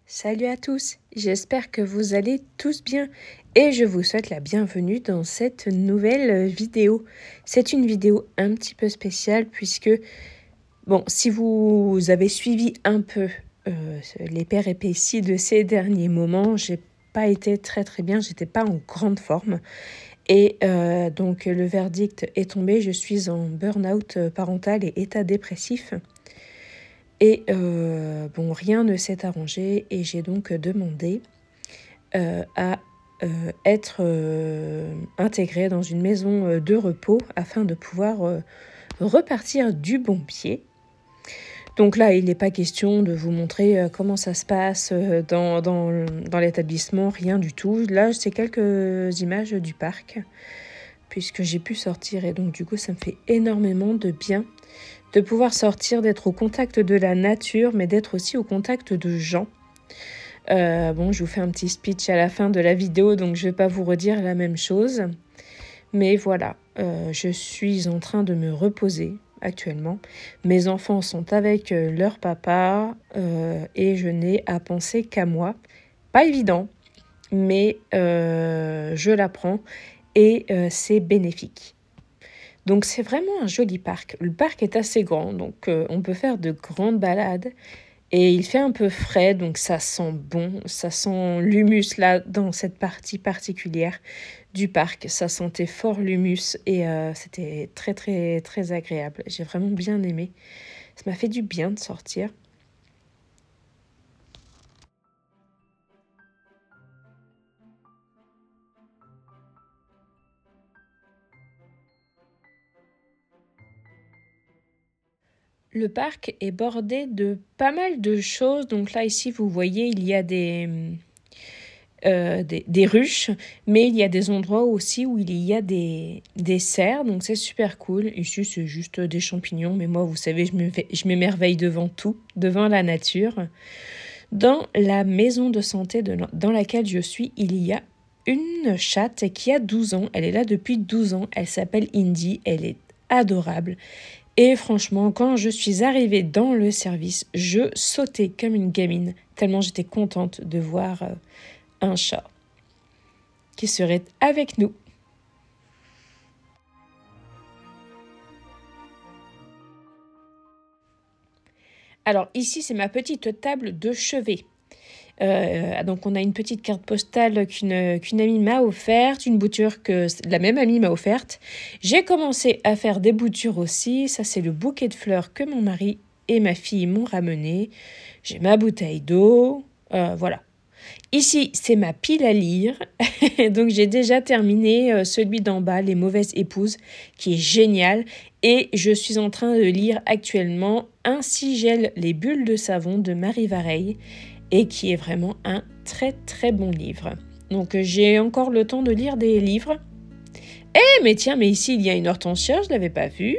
Salut à tous, j'espère que vous allez tous bien et je vous souhaite la bienvenue dans cette nouvelle vidéo. C'est une vidéo un petit peu spéciale puisque, bon, si vous avez suivi un peu les péripéties de ces derniers moments, j'ai pas été très bien, j'étais pas en grande forme. Et donc le verdict est tombé, je suis en burn-out parental et état dépressif. Et bon, rien ne s'est arrangé et j'ai donc demandé à être intégrée dans une maison de repos afin de pouvoir repartir du bon pied. Donc là, il n'est pas question de vous montrer comment ça se passe dans l'établissement, rien du tout. Là, c'est quelques images du parc, puisque j'ai pu sortir et donc du coup, ça me fait énormément de bien de pouvoir sortir, d'être au contact de la nature, mais d'être aussi au contact de gens. Bon, je vous fais un petit speech à la fin de la vidéo, donc je ne vais pas vous redire la même chose. Mais voilà, je suis en train de me reposer actuellement. Mes enfants sont avec leur papa et je n'ai à penser qu'à moi. Pas évident, mais je l'apprends et c'est bénéfique. Donc c'est vraiment un joli parc. Le parc est assez grand, donc on peut faire de grandes balades. Et il fait un peu frais, donc ça sent bon. Ça sent l'humus là, dans cette partie particulière du parc. Ça sentait fort l'humus et c'était très agréable. J'ai vraiment bien aimé. Ça m'a fait du bien de sortir. Le parc est bordé de pas mal de choses. Donc là, ici, vous voyez, il y a des ruches, mais il y a des endroits aussi où il y a des cerfs. Donc c'est super cool. Ici, c'est juste des champignons. Mais moi, vous savez, je m'émerveille devant tout, devant la nature. Dans la maison de santé dans laquelle je suis, il y a une chatte qui a 12 ans. Elle est là depuis 12 ans. Elle s'appelle Indy. Elle est adorable. Et franchement, quand je suis arrivée dans le service, je sautais comme une gamine, tellement j'étais contente de voir un chat qui serait avec nous. Alors ici, c'est ma petite table de chevet. Donc on a une petite carte postale qu'une amie m'a offerte, une bouture que la même amie m'a offerte. J'ai commencé à faire des boutures aussi. Ça, c'est le bouquet de fleurs que mon mari et ma fille m'ont ramené. J'ai ma bouteille d'eau. Voilà. Ici, c'est ma pile à lire. Donc j'ai déjà terminé celui d'en bas, Les mauvaises épouses, qui est génial. Et je suis en train de lire actuellement Ainsi gèlent les bulles de savon de Marie Vareille, et qui est vraiment un très bon livre. Donc j'ai encore le temps de lire des livres. Mais tiens, mais ici il y a une hortensia, je ne l'avais pas vue.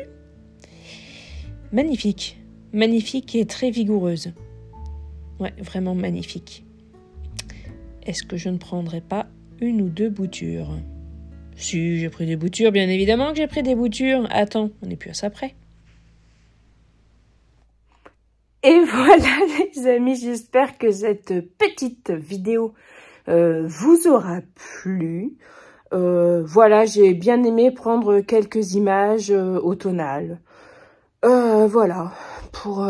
Magnifique, magnifique et très vigoureuse. Ouais, vraiment magnifique. Est-ce que je ne prendrai pas une ou deux boutures? Si, j'ai pris des boutures, bien évidemment que j'ai pris des boutures. Attends, on n'est plus à ça près. Et voilà les amis, j'espère que cette petite vidéo vous aura plu. Voilà, j'ai bien aimé prendre quelques images automnales. Voilà, pour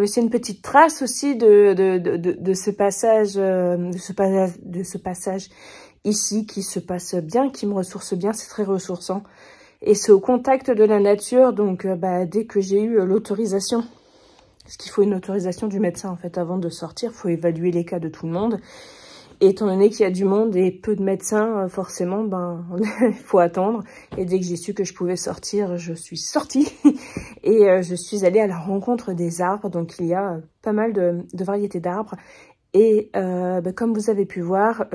laisser une petite trace aussi de ce passage, de ce passage ici qui se passe bien, qui me ressource bien, c'est très ressourçant. Et c'est au contact de la nature, donc dès que j'ai eu l'autorisation, parce qu'il faut une autorisation du médecin en fait avant de sortir, il faut évaluer les cas de tout le monde. Et étant donné qu'il y a du monde et peu de médecins, forcément, il faut attendre. Et dès que j'ai su que je pouvais sortir, je suis sortie. Et je suis allée à la rencontre des arbres. Donc il y a pas mal de variétés d'arbres. Et comme vous avez pu voir,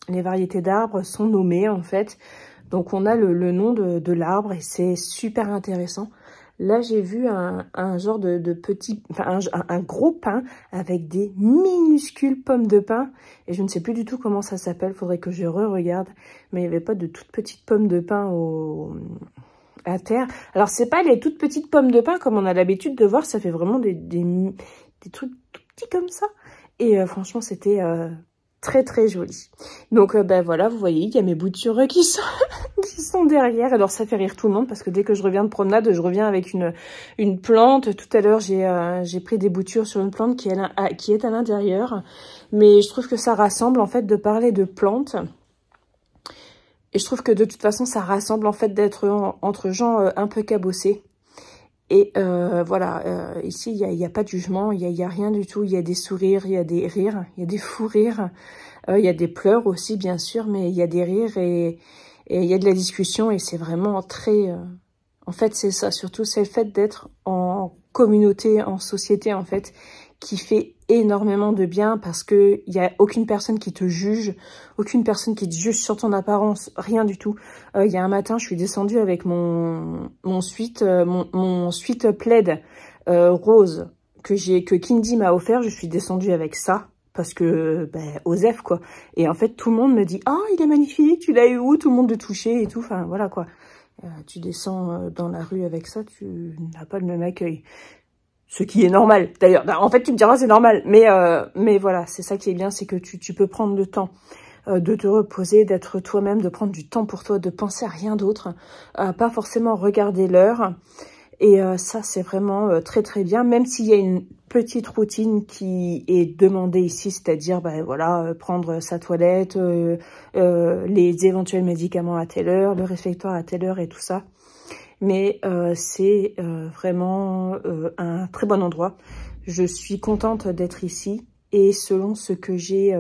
les variétés d'arbres sont nommées en fait. Donc on a le nom de l'arbre et c'est super intéressant. Là, j'ai vu un genre de petit, enfin un gros pin avec des minuscules pommes de pin. Et je ne sais plus du tout comment ça s'appelle, faudrait que je re-regarde. Mais il n'y avait pas de toutes petites pommes de pin à terre. Alors, c'est pas les toutes petites pommes de pin comme on a l'habitude de voir, ça fait vraiment des trucs tout petit comme ça. Et franchement, c'était très très joli. Donc ben voilà, vous voyez, il y a mes boutures qui sont qui sont derrière. Alors ça fait rire tout le monde parce que dès que je reviens de promenade, je reviens avec une plante. Tout à l'heure, j'ai pris des boutures sur une plante qui est à l'intérieur. Mais je trouve que ça rassemble en fait de parler de plantes. Et je trouve que de toute façon, ça rassemble en fait d'être entre gens un peu cabossés. Et voilà, ici, il y a pas de jugement, il y a rien du tout. Il y a des sourires, il y a des rires, il y a des fous rires. Il y a des pleurs aussi, bien sûr, mais il y a des rires et il y a de la discussion. Et c'est vraiment très... En fait, c'est ça, surtout, c'est le fait d'être en communauté, en société, en fait, qui fait énormément de bien parce que il y a aucune personne qui te juge, aucune personne qui te juge sur ton apparence, rien du tout. Il y a un matin, je suis descendue avec mon sweat plaid rose que Kindy m'a offert. Je suis descendue avec ça parce que ben, Osef quoi. Et en fait, tout le monde me dit "Ah, il est magnifique, tu l'as eu où?" Tout le monde de toucher et tout. Enfin voilà quoi. Tu descends dans la rue avec ça, tu n'as pas le même accueil. Ce qui est normal, d'ailleurs. En fait, tu me diras, c'est normal. Mais voilà, c'est ça qui est bien, c'est que tu peux prendre le temps de te reposer, d'être toi-même, de prendre du temps pour toi, de penser à rien d'autre, pas forcément regarder l'heure. Et ça, c'est vraiment très, très bien, même s'il y a une petite routine qui est demandée ici, c'est-à-dire, ben voilà, prendre sa toilette, les éventuels médicaments à telle heure, le réfectoire à telle heure et tout ça. Mais c'est vraiment un très bon endroit. Je suis contente d'être ici et selon ce que j'ai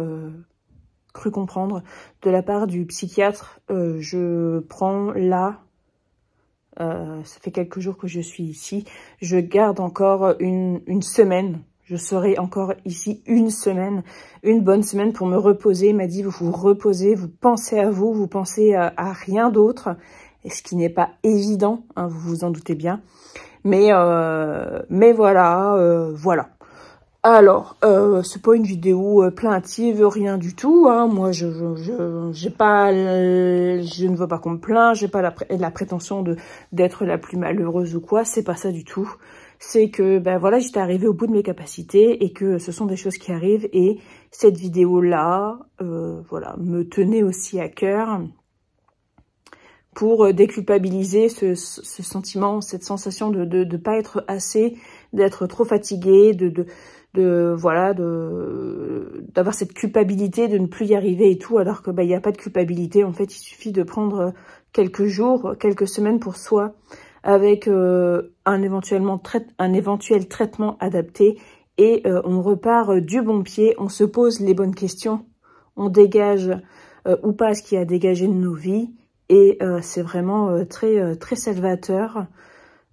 cru comprendre de la part du psychiatre, je prends là, ça fait quelques jours que je suis ici, je garde encore une semaine. Je serai encore ici une semaine, une bonne semaine pour me reposer. Il m'a dit, vous vous reposez, vous pensez à vous pensez à rien d'autre. Et ce qui n'est pas évident, hein, vous vous en doutez bien. Mais voilà, voilà. Alors, c'est pas une vidéo plaintive, rien du tout. Hein. Moi, je ne veux pas qu'on me plaint, j'ai pas la prétention d'être la plus malheureuse ou quoi. C'est pas ça du tout. C'est que, ben voilà, j'étais arrivée au bout de mes capacités et que ce sont des choses qui arrivent. Et cette vidéo-là, voilà, me tenait aussi à cœur pour déculpabiliser ce sentiment, cette sensation de pas être assez, d'être trop fatigué, voilà, d'avoir cette culpabilité de ne plus y arriver et tout, alors que bah il y a pas de culpabilité. En fait, il suffit de prendre quelques jours, quelques semaines pour soi, avec un éventuel traitement adapté, et on repart du bon pied, on se pose les bonnes questions, on dégage ou pas ce qui a dégagé de nos vies. Et c'est vraiment très salvateur.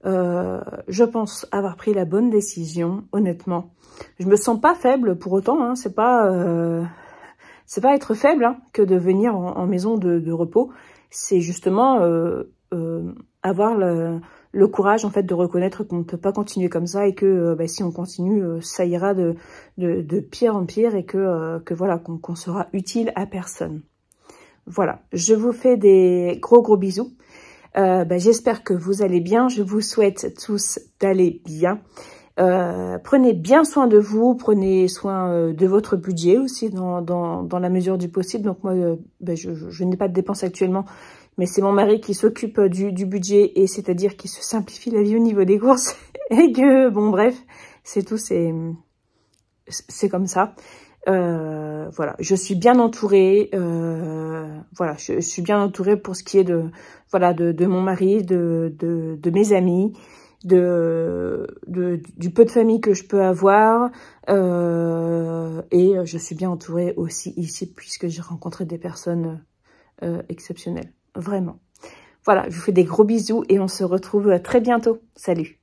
Je pense avoir pris la bonne décision, honnêtement. Je me sens pas faible pour autant. Hein, c'est pas être faible hein, que de venir en maison de repos. C'est justement avoir le courage en fait de reconnaître qu'on ne peut pas continuer comme ça et que bah, si on continue, ça ira de pire en pire et que voilà qu'on sera utile à personne. Voilà, je vous fais des gros bisous. J'espère que vous allez bien. Je vous souhaite tous d'aller bien. Prenez bien soin de vous. Prenez soin de votre budget aussi dans la mesure du possible. Donc moi, je n'ai pas de dépenses actuellement. Mais c'est mon mari qui s'occupe du budget. Et c'est-à-dire qui se simplifie la vie au niveau des courses. Et que, bon bref, c'est tout. C'est comme ça. Voilà, je suis bien entourée. Voilà, je suis bien entourée pour ce qui est de mon mari, de mes amis, du peu de famille que je peux avoir. Et je suis bien entourée aussi ici puisque j'ai rencontré des personnes exceptionnelles, vraiment. Voilà, je vous fais des gros bisous et on se retrouve très bientôt. Salut!